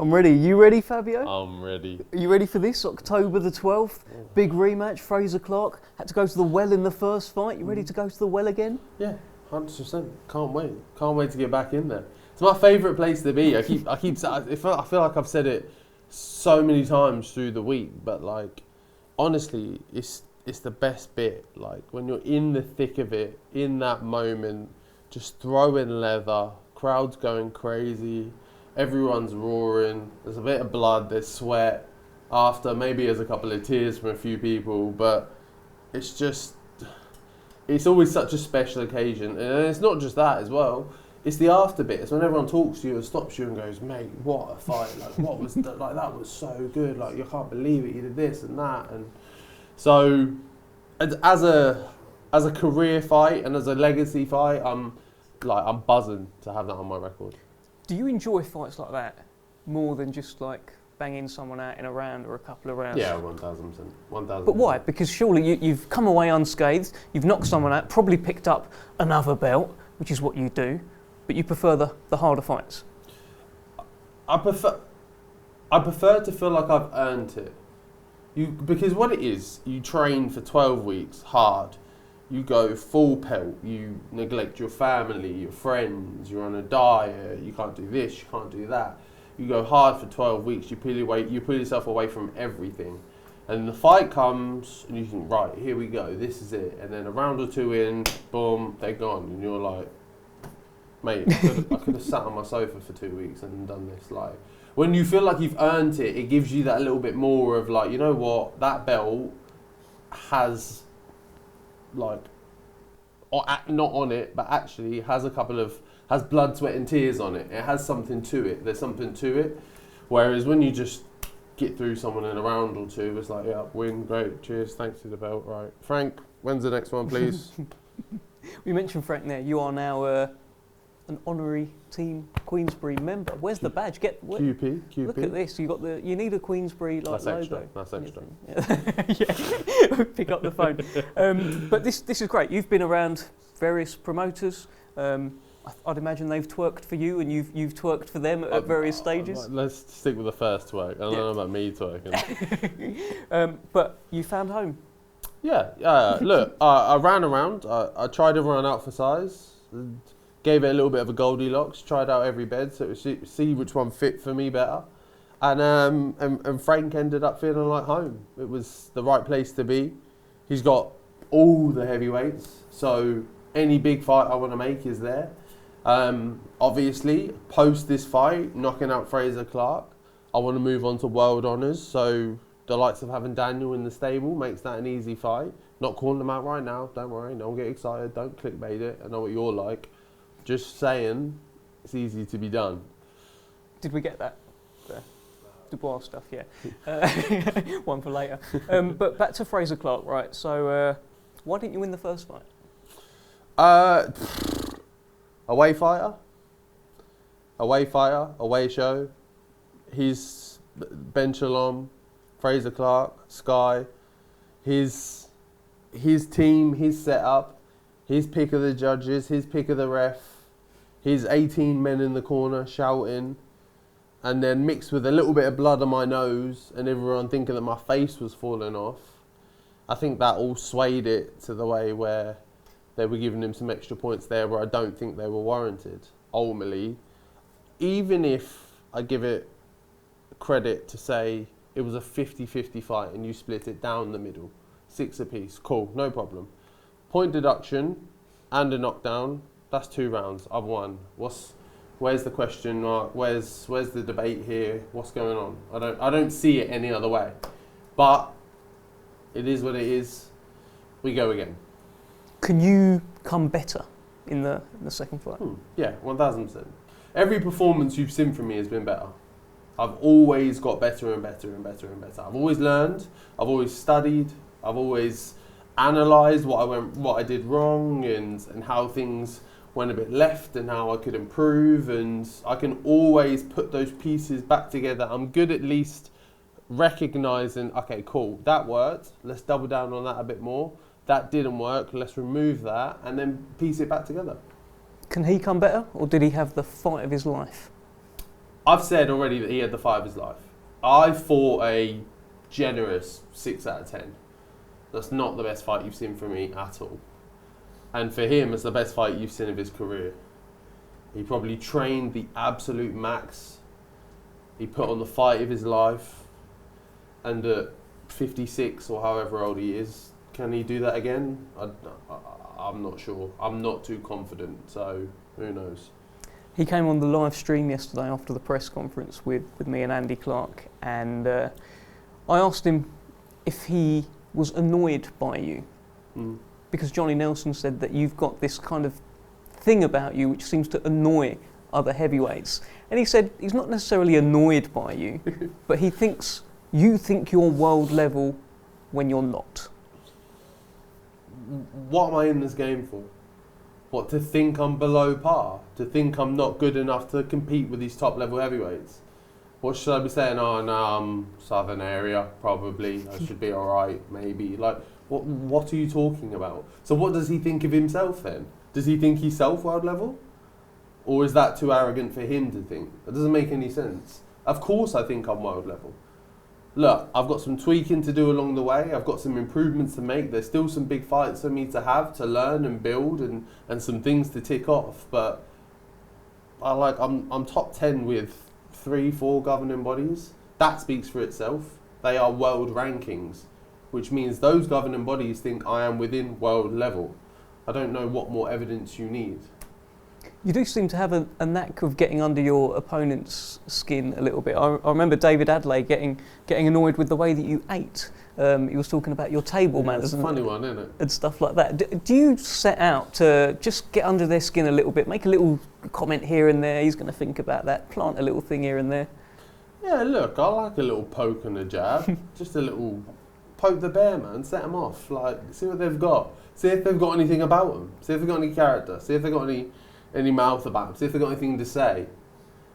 I'm ready. You ready, Fabio? I'm ready. Are you ready for this? October the 12th, big rematch. Frazer Clarke had to go to the well in the first fight. You ready to go to the well again? Yeah, 100%. Can't wait. Can't wait to get back in there. It's my favourite place to be. I feel like I've said it so many times through the week, but like, honestly, it's the best bit. Like when you're in the thick of it, in that moment, just throwing leather, crowds going crazy. Everyone's roaring, there's a bit of blood, there's sweat, after maybe there's a couple of tears from a few people, but it's always such a special occasion. And it's not just that as well, it's the after bit. It's when everyone talks to you and stops you and goes, mate, what a fight, like what was that, like that was so good, like you can't believe it, you did this and that. And so as a career fight and as a legacy fight, I'm buzzing to have that on my record. Do you enjoy fights like that more than just like banging someone out in a round or a couple of rounds? Yeah, 1,000%. 1,000%. But why? Because surely you've come away unscathed, you've knocked someone out, probably picked up another belt, which is what you do, but you prefer the harder fights. I prefer to feel like I've earned it. Because what it is, you train for 12 weeks hard. You go full pelt, you neglect your family, your friends, you're on a diet, you can't do this, you can't do that. You go hard for 12 weeks, you pull yourself away from everything. And the fight comes, and you think, right, here we go, this is it. And then a round or two in, boom, they're gone. And you're like, mate, I could have sat on my sofa for 2 weeks and done this. Like, when you feel like you've earned it, it gives you that little bit more of like, you know what, that belt has... like, not on it, but actually has has blood, sweat and tears on it. It has something to it. There's something to it. Whereas when you just get through someone in a round or two, it's like, yeah, win, great, cheers, thanks to the belt, right. Frank, when's the next one, please? We mentioned Frank there. You are now an honorary Team Queensberry member. Where's the badge? QP. Look at this. You need a Queensberry logo. That's extra. Yeah. Pick up the phone. But this is great. You've been around various promoters. I'd imagine they've twerked for you, and you've twerked for them at various stages. Let's stick with the first twerk. I don't know about me twerking. But you found home. Yeah. Look, I ran around. I tried everyone out for size. Gave it a little bit of a Goldilocks, tried out every bed so see which one fit for me better. And Frank ended up feeling like home. It was the right place to be. He's got all the heavyweights, so any big fight I want to make is there. Obviously, post this fight, knocking out Frazer Clarke, I want to move on to world honours, so the likes of having Daniel in the stable makes that an easy fight. Not calling them out right now, don't worry, don't get excited, don't clickbait it, I know what you're like. Just saying, it's easy to be done. Did we get that? The Dubois stuff, yeah. One for later. But back to Frazer Clarke, right? So, why didn't you win the first fight? Away fighter, away show. He's Ben Shalom, Frazer Clarke, Sky. His team, his setup, his pick of the judges, his pick of the ref. His 18 men in the corner shouting, and then mixed with a little bit of blood on my nose and everyone thinking that my face was falling off. I think that all swayed it to the way where they were giving him some extra points there where I don't think they were warranted. Ultimately, even if I give it credit to say it was a 50-50 fight and you split it down the middle, 6 apiece, cool, no problem. Point deduction and a knockdown. That's 2 rounds. I've won. Where's the question mark? Where's the debate here? What's going on? I don't see it any other way. But it is what it is. We go again. Can you come better in the second fight? Yeah, 1,000%. Every performance you've seen from me has been better. I've always got better and better and better and better. I've always learned. I've always studied. I've always analysed what I did wrong and how things went a bit left and how I could improve, and I can always put those pieces back together. I'm good at least recognising, okay, cool, that worked, let's double down on that a bit more. That didn't work, let's remove that and then piece it back together. Can he come better, or did he have the fight of his life? I've said already that he had the fight of his life. I fought a generous 6 out of 10. That's not the best fight you've seen from me at all. And for him, it's the best fight you've seen of his career. He probably trained the absolute max. He put on the fight of his life. And at 56 or however old he is, can he do that again? I'm not sure. I'm not too confident, so who knows? He came on the live stream yesterday after the press conference with me and Andy Clarke, and I asked him if he was annoyed by you. Because Johnny Nelson said that you've got this kind of thing about you which seems to annoy other heavyweights. And he said he's not necessarily annoyed by you, but he thinks you think you're world level when you're not. What am I in this game for? What, to think I'm below par? To think I'm not good enough to compete with these top level heavyweights? What should I be saying? Oh no, I'm southern area, probably. I should be alright, maybe. Like, what are you talking about? So what does he think of himself then? Does he think he's self-world level? Or is that too arrogant for him to think? That doesn't make any sense. Of course I think I'm world level. Look, I've got some tweaking to do along the way. I've got some improvements to make. There's still some big fights for me to have, to learn and build, and some things to tick off. But I'm top 10 with 3-4 governing bodies. That speaks for itself. They are world rankings, which means those governing bodies think I am within world level. I don't know what more evidence you need. You do seem to have a knack of getting under your opponent's skin a little bit. I remember David Adley getting annoyed with the way that you ate. He was talking about your table manners. It's a funny one, isn't it? And stuff like that. Do you set out to just get under their skin a little bit, make a little comment here and there, he's going to think about that, plant a little thing here and there? Yeah, look, I like a little poke and a jab. Just a little poke the bear, man, set them off. Like, see what they've got. See if they've got anything about them. See if they've got any character. See if they've got any mouth about them. See if they've got anything to say.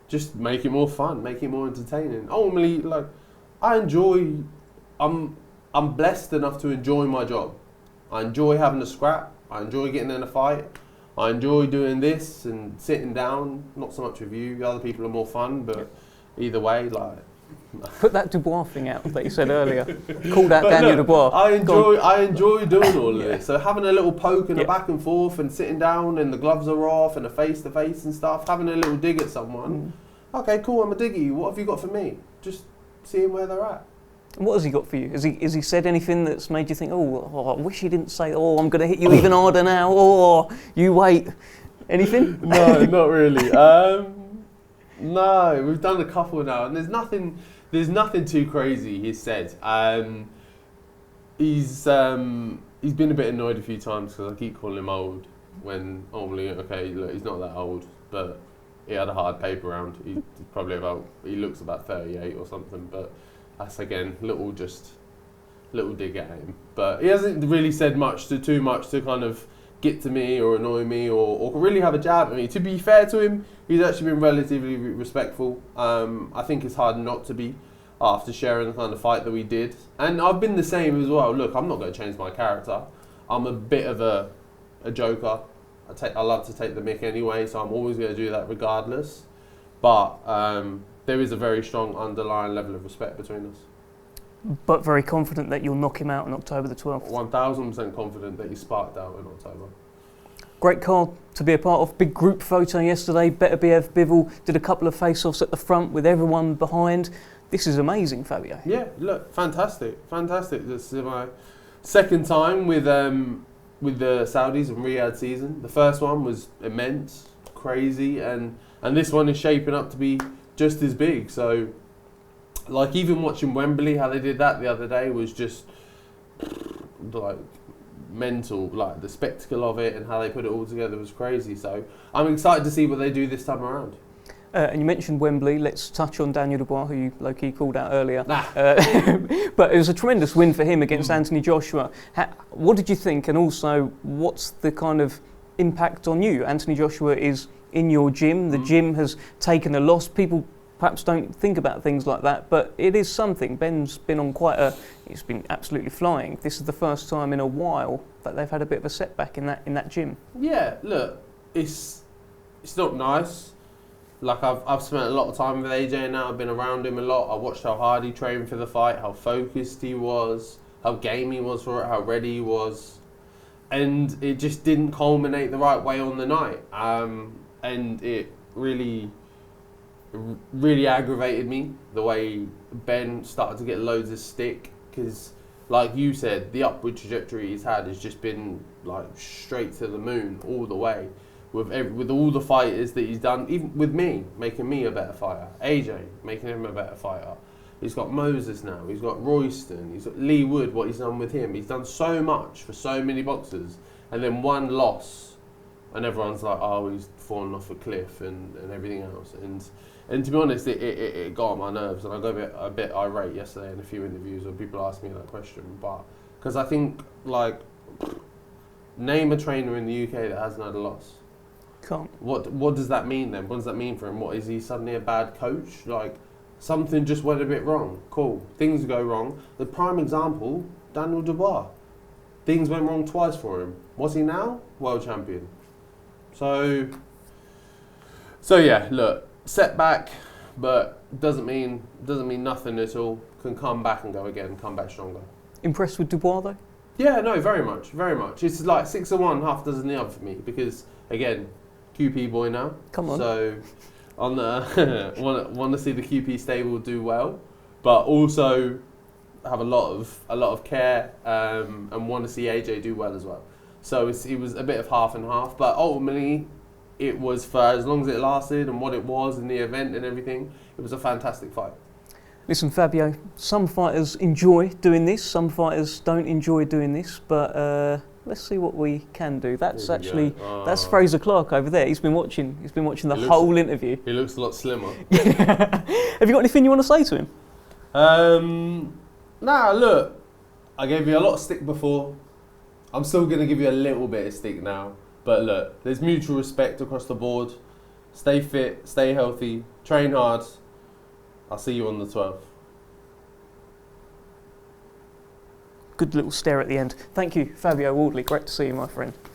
Just make it more fun, make it more entertaining. Ultimately, like, I'm blessed enough to enjoy my job. I enjoy having a scrap. I enjoy getting in a fight. I enjoy doing this and sitting down. Not so much with you. Other people are more fun, but either way, like. Put that Dubois thing out that you said earlier. Called out Daniel Dubois. I enjoy doing all of this. So having a little poke and a back and forth and sitting down and the gloves are off and a face to face and stuff, having a little dig at someone. Okay, cool, I'm a diggy. What have you got for me? Just seeing where they're at. And what has he got for you? Has he said anything that's made you think, oh, I wish he didn't say, oh, I'm going to hit you even harder now, or you wait? Anything? No, not really. No, we've done a couple now, and there's nothing too crazy he's said. He's been a bit annoyed a few times because I keep calling him old when normally, okay, look, he's not that old, but he had a hard paper round. He looks about 38 or something, but that's again little dig at him. But he hasn't really said too much to kind of get to me or annoy me or really have a jab at me. To be fair to him, he's actually been relatively respectful. I think it's hard not to be after sharing the kind of fight that we did. And I've been the same as well. Look, I'm not going to change my character. I'm a bit of a joker. I love to take the mick anyway, so I'm always going to do that regardless. But there is a very strong underlying level of respect between us. But very confident that you'll knock him out on October the 12th. 1000% confident that he's sparked out in October. Great card to be a part of. Big group photo yesterday. Beterbiev, Bivol did a couple of face-offs at the front with everyone behind. This is amazing, Fabio. Yeah, look, fantastic. This is my second time with the Saudis and Riyadh season. The first one was immense, crazy, and this one is shaping up to be just as big. So, like, even watching Wembley, how they did that the other day was just like mental. Like, the spectacle of it and how they put it all together was crazy. So I'm excited to see what they do this time around. And you mentioned Wembley. Let's touch on Daniel Dubois, who you low-key called out earlier. But it was a tremendous win for him against Anthony Joshua. What did you think? And also, what's the kind of impact on you? Anthony Joshua is in your gym. The gym has taken a loss. People perhaps don't think about things like that, but it is something. Ben's been on he's been absolutely flying. This is the first time in a while that they've had a bit of a setback in that gym. Yeah, look, it's not nice. like I've spent a lot of time with AJ now. I've been around him a lot. I watched how hard he trained for the fight, how focused he was, how game he was for it, how ready he was, and it just didn't culminate the right way on the night. And it really aggravated me the way Ben started to get loads of stick, because, like you said, the upward trajectory he's had has just been like straight to the moon all the way. With all the fighters that he's done, even with me, making me a better fighter, AJ making him a better fighter. He's got Moses now, he's got Royston, he's got Lee Wood, what he's done with him. He's done so much for so many boxers, and then one loss, and everyone's like, oh, he's fallen off a cliff and everything else. And to be honest, it got on my nerves, and I got a bit irate yesterday in a few interviews where people asked me that question. But because I think, like, name a trainer in the UK that hasn't had a loss. Can't. What does that mean then? What does that mean for him? What, is he suddenly a bad coach? Like, something just went a bit wrong. Cool. Things go wrong. The prime example, Daniel Dubois. Things went wrong twice for him. What's he now? World champion. So yeah, look, setback, but doesn't mean nothing at all. Can come back and go again, come back stronger. Impressed with Dubois though? Yeah, no, very much. It's like 6 of one, half dozen the other for me, because again, QP boy now. Come on. So on the want to see the QP stable do well, but also have a lot of care and want to see AJ do well as well. So it was a bit of half and half, but ultimately it was, for as long as it lasted and what it was in the event and everything, it was a fantastic fight. Listen, Fabio, some fighters enjoy doing this, some fighters don't enjoy doing this, but let's see what we can do. That's that's Frazer Clarke over there. He's been watching the whole interview. He looks a lot slimmer. Have you got anything you want to say to him? Nah, look, I gave you a lot of stick before. I'm still going to give you a little bit of stick now. But look, there's mutual respect across the board. Stay fit, stay healthy, train hard. I'll see you on the 12th. Good little stare at the end. Thank you, Fabio Wardley. Great to see you, my friend.